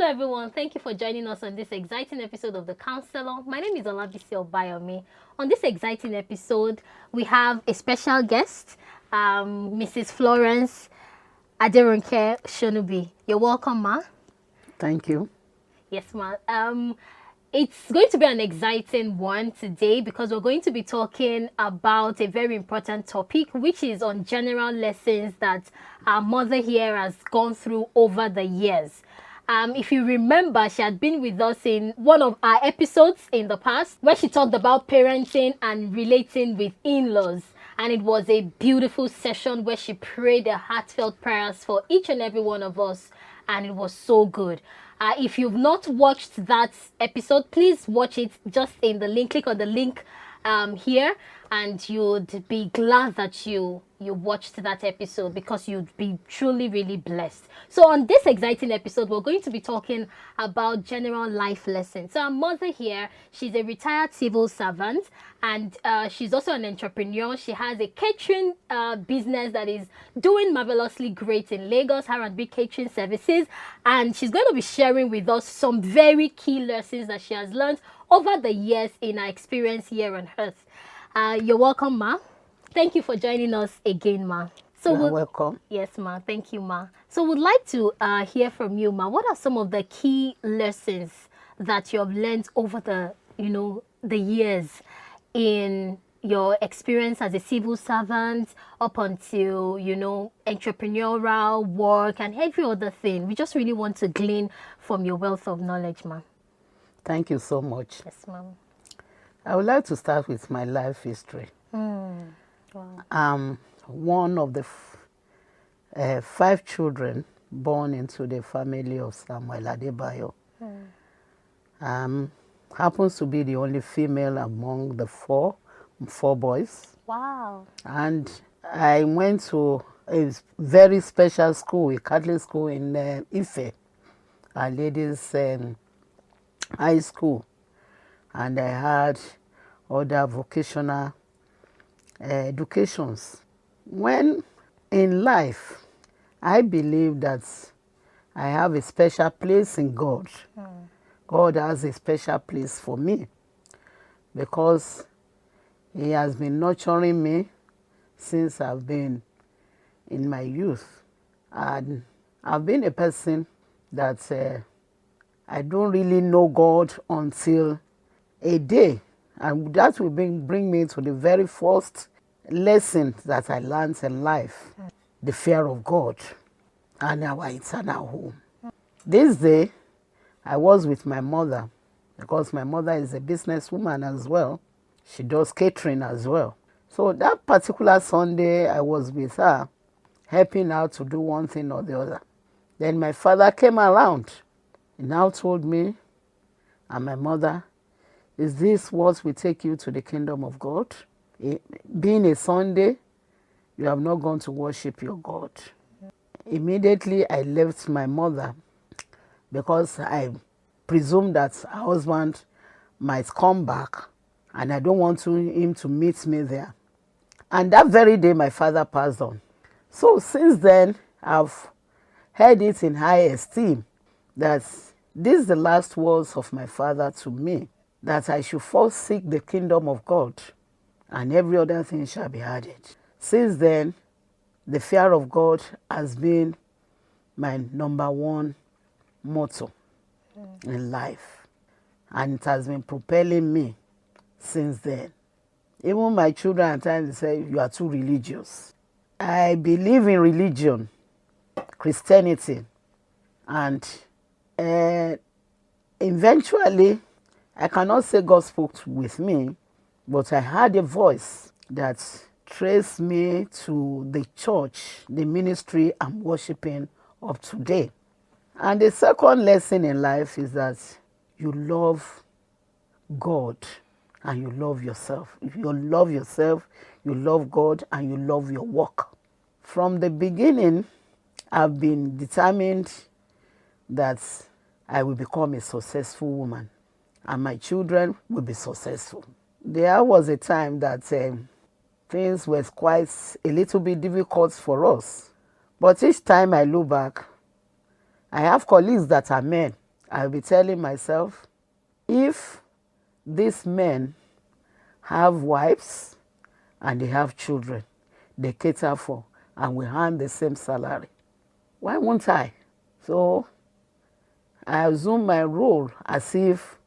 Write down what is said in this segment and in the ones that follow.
everyone, thank you for joining us on this exciting episode of The Counselor. My name is Olabisi Obayomi. On this exciting episode, we have a special guest, Mrs. Florence Aderonke SHONUBI. You're welcome, ma. Thank you. Yes, ma. It's going to be an exciting one today because we're going to be talking about a very important topic, which is on general lessons that our mother here has gone through over the years. If you remember, she had been with us in one of our episodes in the past where she talked about parenting and relating with in-laws. And it was a beautiful session where she prayed a heartfelt prayers for each and every one of us. And it was so good. If you've not watched that episode, please watch it just in the link. Click on the link here, and you'd be glad that you watched that episode because you'd be truly really blessed. So on this exciting episode, we're going to be talking about general life lessons. So our mother here, she's a retired civil servant, and she's also an entrepreneur. She has a catering business that is doing marvelously great in Lagos, R&B Catering Services, and she's going to be sharing with us some very key lessons that she has learned over the years in her experience here on earth. You're welcome, ma. Thank you for joining us again, ma. So You're welcome. Yes, ma. Thank you, ma. So we'd like to hear from you, ma. What are some of the key lessons that you have learned over the years in your experience as a civil servant up until, entrepreneurial work and every other thing? We just really want to glean from your wealth of knowledge, ma. Thank you so much. Yes, ma'am. I would like to start with my life history. Wow. I'm one of the 5 children born into the family of Samuel Adebayo. Happens to be the only female among the four boys. Wow. And I went to a very special school, a Catholic school in Ife, a ladies' high school. And I had other vocational educations. When in life, I believe that I have a special place in God. God has a special place for me because He has been nurturing me since I've been in my youth. And I've been a person that I don't really know God until a day, and that will bring me to the very first lesson that I learned in life, the fear of God and our eternal home. This day, I was with my mother because my mother is a businesswoman as well. She does catering as well. So that particular Sunday, I was with her, helping her to do one thing or the other. Then my father came around. He now told me and my mother, "Is this what will take you to the kingdom of God? Being a Sunday, you have not gone to worship your God." Immediately, I left my mother because I presumed that her husband might come back and I don't want him to meet me there. And that very day, my father passed on. So since then, I've held it in high esteem that this is the last words of my father to me, that I should first seek the kingdom of God and every other thing shall be added. Since then, the fear of God has been my number one motto in life. And it has been propelling me since then. Even my children at times say, "You are too religious." I believe in religion, Christianity, and eventually, I cannot say God spoke with me, but I had a voice that traced me to the church, the ministry I'm worshiping up today. And the second lesson in life is that you love God and you love yourself. If you love yourself, you love God and you love your work. From the beginning, I've been determined that I will become a successful woman and my children will be successful. There was a time that things were quite a little bit difficult for us. But each time I look back, I have colleagues that are men I'll be telling myself, if these men have wives and they have children they cater for and we earn the same salary, why won't I? So I assume my role as if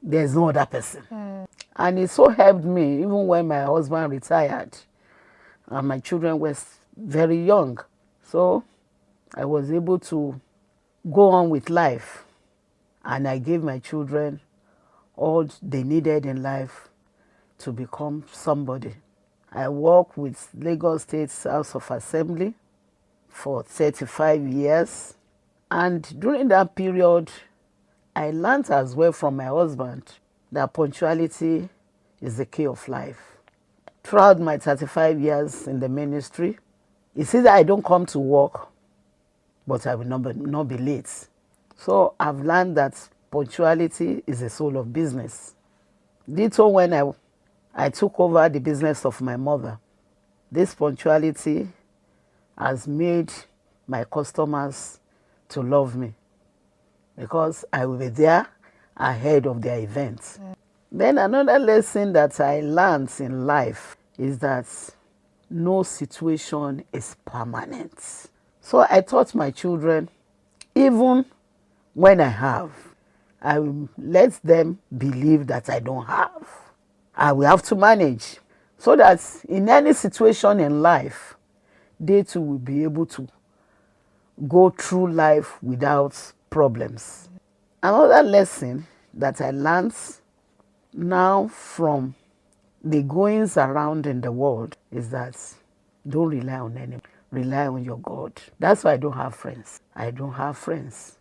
there's no other person. And it so helped me even when my husband retired and my children were very young. So I was able to go on with life, and I gave my children all they needed in life to become somebody. I worked with Lagos State House of Assembly for 35 years, and during that period I learned as well from my husband that punctuality is the key of life. Throughout my 35 years in the ministry, it's either I don't come to work, but I will not be late. So I've learned that punctuality is the soul of business. Ditto when I took over the business of my mother. This punctuality has made my customers to love me because I will be there ahead of their events. Then another lesson that I learned in life is that no situation is permanent. So I taught my children, even when I have, I will let them believe that I don't have. I will have to manage so that in any situation in life, they too will be able to go through life without problems. Another lesson that I learned now from the goings around in the world is that don't rely on anyone. Rely on your God. That's why I don't have friends. I don't have friends.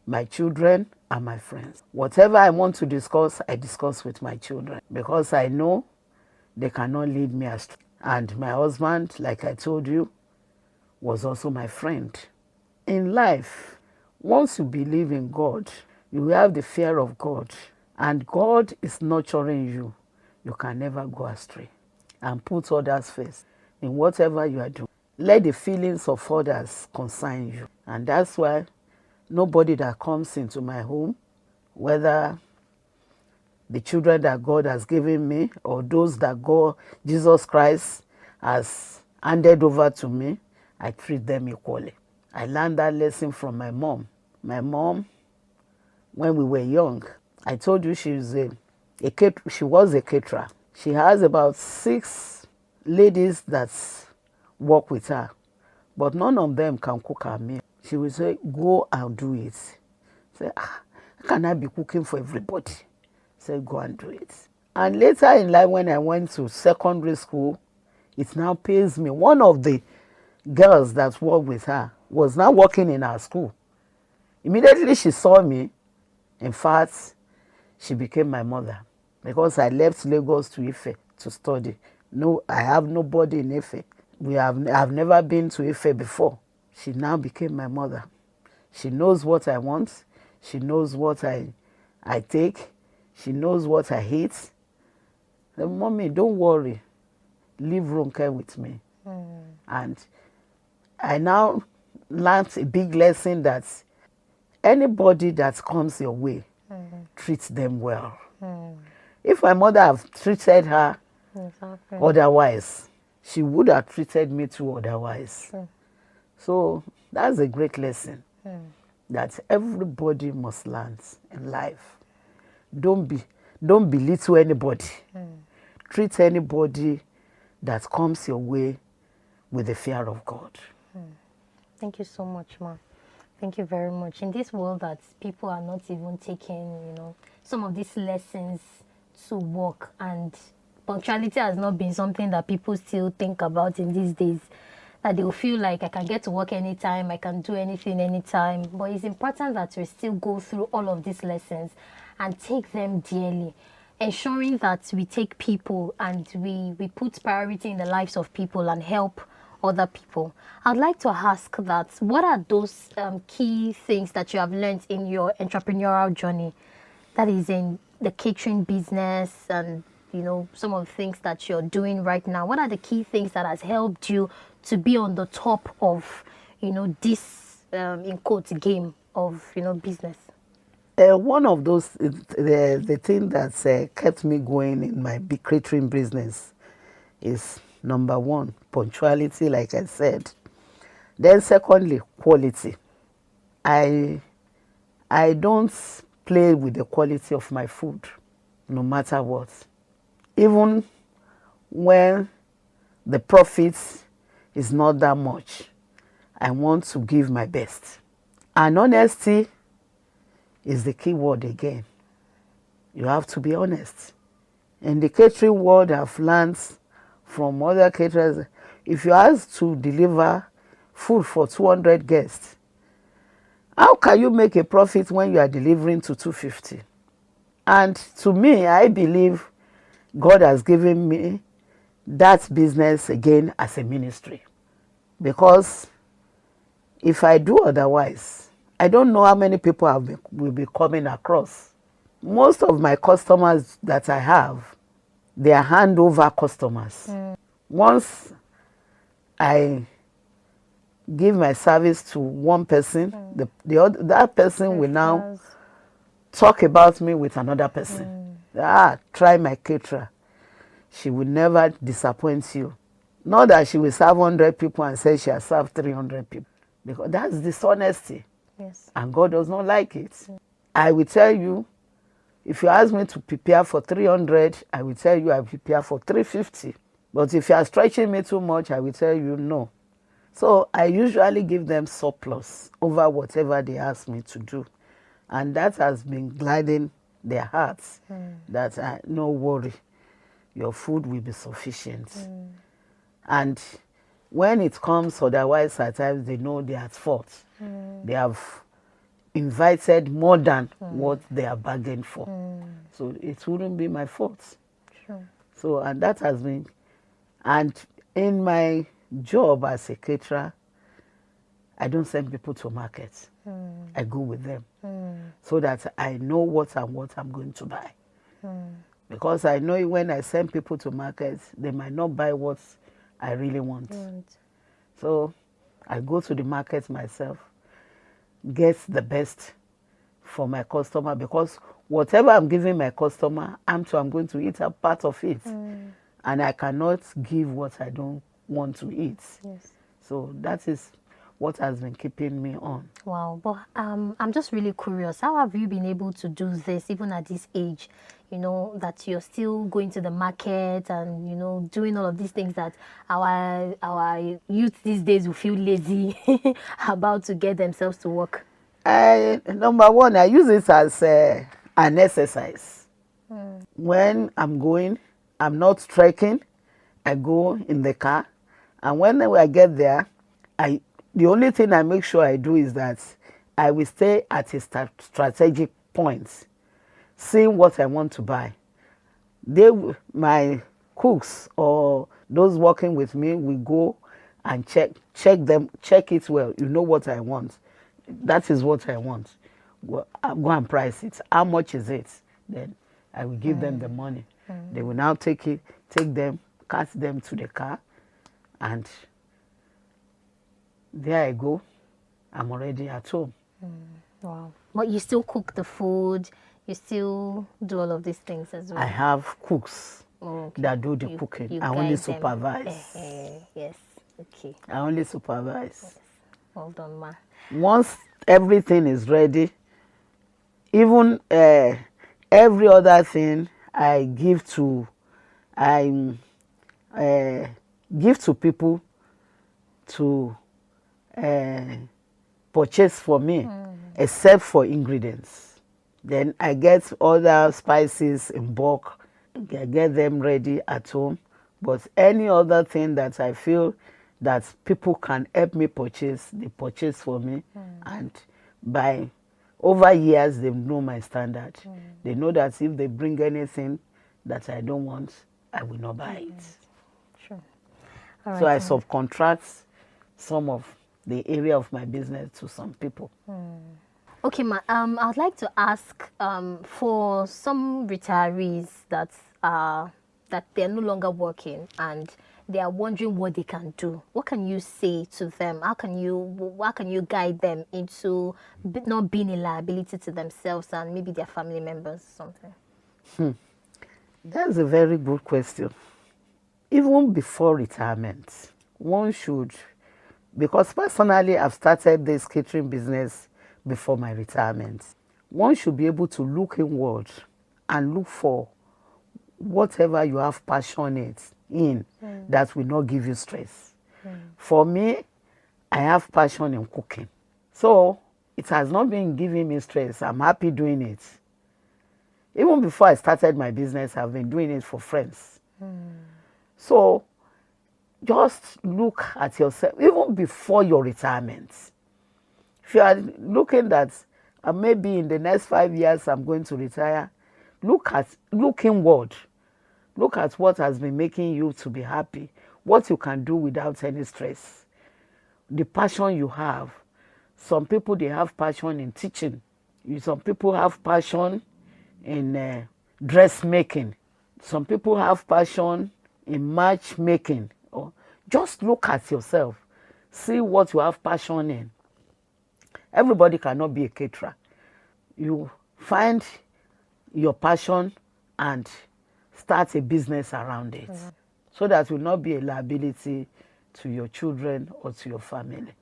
My children are my friends. Whatever I want to discuss, I discuss with my children because I know they cannot lead me astray. And my husband, like I told you, was also my friend. In life, once you believe in God, you will have the fear of God, and God is nurturing you. You can never go astray. And put others first in whatever you are doing. Let the feelings of others concern you. And that's why nobody that comes into my home, whether the children that God has given me or those that Jesus Christ has handed over to me, I treat them equally. I learned that lesson from my mom. My mom, when we were young, I told you she was a caterer. She has about 6 ladies that work with her, but none of them can cook her meal. She would say, go and do it. Say, how can I be cooking for everybody? Say, go and do it. And later in life, when I went to secondary school, it now pays me. One of the girls that worked with her was now working in our school. Immediately she saw me. In fact, she became my mother because I left Lagos to Ife to study. No, I have nobody in Ife. I've never been to Ife before. She now became my mother. She knows what I want. She knows what I take. She knows what I hate. The mommy, don't worry. Leave Ronke with me. And I now learned a big lesson that anybody that comes your way, treat them well. If my mother have treated her otherwise, she would have treated me too otherwise. So that's a great lesson that everybody must learn in life. Don't belittle anybody. Treat anybody that comes your way with the fear of God. Thank you so much, Ma. Thank you very much. In this world that people are not even taking, some of these lessons to work, and punctuality has not been something that people still think about in these days. That they'll feel like I can get to work anytime, I can do anything anytime. But it's important that we still go through all of these lessons and take them dearly, ensuring that we take people and we put priority in the lives of people and help other people. I'd like to ask that, what are those key things that you have learned in your entrepreneurial journey, that is in the catering business and some of the things that you're doing right now? What are the key things that has helped you to be on the top of this in quotes game of business? One of those, the thing that kept me going in my big catering business is number one, punctuality, like I said. Then secondly, quality. I I don't play with the quality of my food, no matter what. Even when the profit is not that much, I want to give my best. And honesty is the key word again. You have to be honest. In the catering world, I've learned from other caterers, if you ask to deliver food for 200 guests, how can you make a profit when you are delivering to 250? And to me, I believe God has given me that business again as a ministry. Because if I do otherwise, I don't know how many people will be coming across. Most of my customers that I have, they are handover customers. Once I give my service to one person, that person will now talk about me with another person. Try my caterer. She will never disappoint you. Not that she will serve 100 people and say she has served 300 people. Because that's dishonesty. Yes. And God does not like it. I will tell you, if you ask me to prepare for 300, I will tell you I prepare for 350. But if you are stretching me too much, I will tell you no. So I usually give them surplus over whatever they ask me to do. And that has been gladdening their hearts, that no worry, your food will be sufficient. And when it comes otherwise, at times they know they are at fault. They have invited more than what they are bargained for. So it wouldn't be my fault. Sure. So, and that has been, and in my job as a caterer, I don't send people to market. I go with them so that I know what I'm going to buy. Because I know when I send people to market, they might not buy what I really want. So I go to the market myself, get the best for my customer, because whatever I'm giving my customer, I'm going to eat a part of it. And I cannot give what I don't want to eat. Yes. So that is what has been keeping me on. Wow, but I'm just really curious. How have you been able to do this even at this age? You know, that you're still going to the market and, you know, doing all of these things that our youth these days will feel lazy about to get themselves to work. Number one, I use it as an exercise. When I'm going, I'm not trekking. I go in the car, and when I get there, the only thing I make sure I do is that I will stay at a strategic point, seeing what I want to buy. My cooks or those working with me will go and check it well. You know what I want. That is what I want. Go and price it. How much is it? Then I will give them the money. They will now take them, cart them to the car, and there I go. I'm already at home. Wow. But you still cook the food. You still do all of these things as well. I have cooks that do the cooking. I only supervise. Yes. Okay. I only supervise. Yes. Well done, ma. Once everything is ready, even every other thing I give to people to purchase for me, except for ingredients. Then I get other spices in bulk. I get them ready at home. But any other thing that I feel that people can help me purchase, they purchase for me. And by over years, they know my standard. They know that if they bring anything that I don't want, I will not buy it. Sure. All right, so I subcontract some of the area of my business to some people. Okay, ma. I would like to ask for some retirees that they're no longer working and they are wondering what they can do, what can you say to them? How can you guide them into not being a liability to themselves and maybe their family members or something? That's a very good question. Even before retirement, one should, because personally I've started this catering business before my retirement, one should be able to look inward and look for whatever you have passionate in that will not give you stress. For me, I have passion in cooking. So it has not been giving me stress. I'm happy doing it. Even before I started my business, I've been doing it for friends. So just look at yourself, even before your retirement. If you are looking at maybe in the next 5 years I'm going to retire, look inward. Look at what has been making you to be happy, what you can do without any stress, the passion you have. Some people, they have passion in teaching. Some people have passion in dressmaking. Some people have passion in matchmaking. Or just look at yourself. See what you have passion in. Everybody cannot be a caterer. You find your passion and start a business around it, so that will not be a liability to your children or to your family.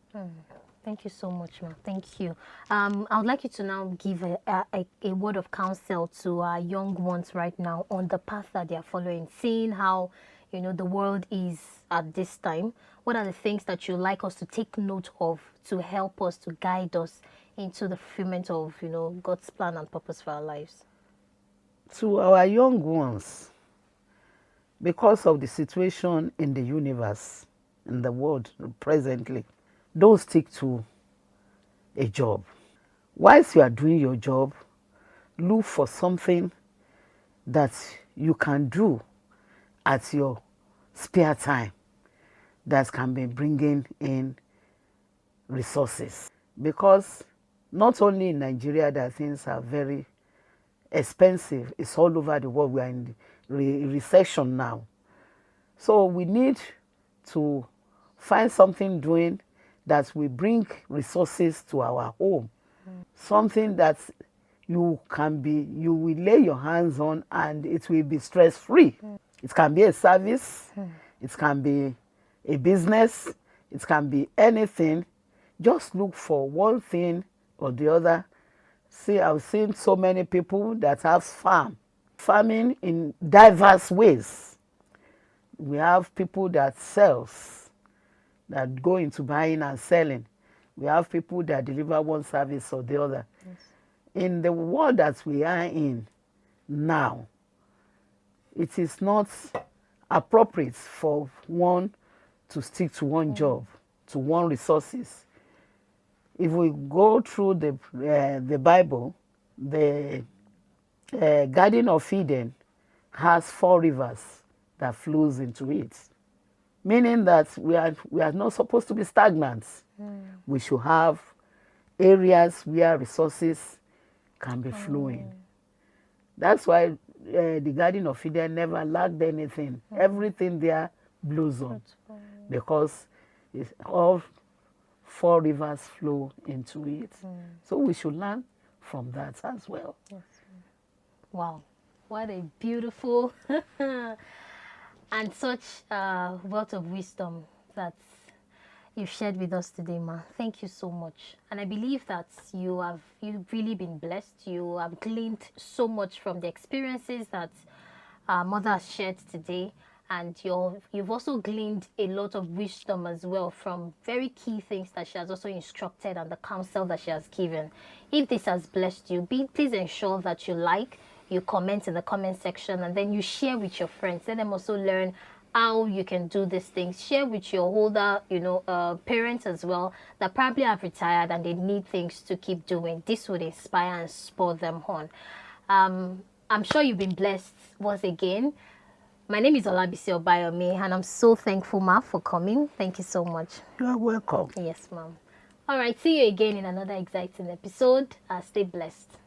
Thank you so much, ma'am. Thank you. I would like you to now give a word of counsel to our young ones right now on the path that they are following, seeing how, the world is at this time. What are the things that you like us to take note of to help us, to guide us into the fulfillment of, God's plan and purpose for our lives? To our young ones, because of the situation in the universe, in the world presently, don't stick to a job. Whilst you are doing your job, look for something that you can do at your spare time that can be bringing in resources. Because not only in Nigeria that things are very expensive, it's all over the world. We are in recession now. So we need to find something doing that will bring resources to our home. Something that you will lay your hands on and it will be stress-free. It can be a service, it can be a business, it can be anything. Just look for one thing or the other. See, I've seen so many people that have farming in diverse ways. We have people that sells, that go into buying and selling. We have people that deliver one service or the other. Yes. In the world that we are in now, it is not appropriate for one to stick to one job, to one resources. If we go through the Bible, the Garden of Eden has 4 rivers that flows into it, meaning that we are not supposed to be stagnant. We should have areas where resources can be flowing. That's why the Garden of Eden never lacked anything. Everything there blossomed because it's all 4 rivers flow into it. So we should learn from that as well. Yes. Wow, what a beautiful and such wealth of wisdom that you've shared with us today, ma. Thank you so much. And I believe that you've really been blessed. You have gleaned so much from the experiences that our mother has shared today. And you've also gleaned a lot of wisdom as well from very key things that she has also instructed and the counsel that she has given. If this has blessed you, please ensure that you comment in the comment section, and then you share with your friends. Let them also learn how you can do these things. Share with your older, parents as well that probably have retired and they need things to keep doing. This would inspire and spur them on. I'm sure you've been blessed once again. My name is Olabisi Obayomi, and I'm so thankful, ma, for coming. Thank you so much. You are welcome. Yes, ma'am. All right, see you again in another exciting episode. Stay blessed.